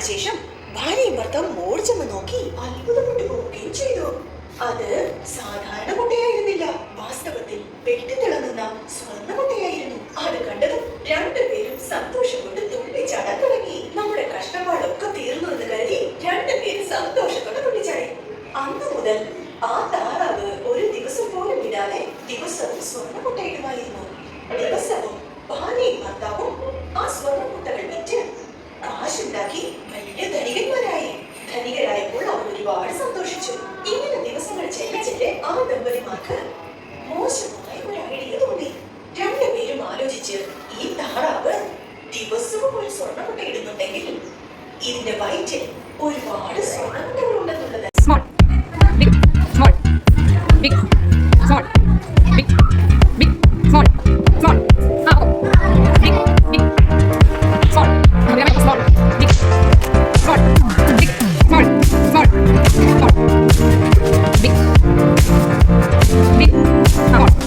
ശേഷം ഭാര്യയും ഭർത്താവും ഓടിച്ചെന്ന് നോക്കി അത്ഭുതപ്പെട്ടു പോവുകയും ചെയ്തു. അത് സാധാരണ മുട്ടയായിരുന്നില്ല, വാസ്തവത്തിൽ വെട്ടിത്തിളങ്ങുന്ന സ്വർണ്ണ മുട്ടയായിരുന്നു. അത് കണ്ടതും രണ്ടുപേരും സന്തോഷം കൊണ്ട് തുള്ളിച്ചാടാൻ തുടങ്ങി. നമ്മുടെ കഷ്ടപ്പാടൊക്കെ തീർന്നു എന്ന് കരുതി രണ്ടുപേരും സന്തോഷത്തോടെ തുള്ളിച്ചാടി. അന്ന് മുതൽ ആ താറാവ് ഒരു ദിവസം പോലും വിടാതെ ദിവസവും സ്വർണ്ണ മുട്ടയിടുമായിരുന്നു. ദിവസവും ഭാര്യയും ഭർത്താവും ആ സ്വർണ്ണ മുട്ടകൾ വിറ്റ് കാശുണ്ടാക്കി വലിയ ധനികന്മാരായി. ധനികരായപ്പോൾ അവർ ഒരുപാട് സന്തോഷിച്ചു. ഇങ്ങനെ ദിവസങ്ങൾ ചെല്ലെ ആ ദമ്പതിമാർക്ക് മോശമായ ഒരു ഐഡിയ തോന്നി. രണ്ടുപേരും ആലോചിച്ച്, ഈ താറാവ് ദിവസവും ഒരു സ്വർണ്ണമുട്ട ഇടുന്നുണ്ടെങ്കിൽ ഇതിന്റെ വയറ്റിൽ ഒരുപാട് സ്വർണ്ണമുട്ടകൾ ഉണ്ടെന്നുള്ളത്. Big.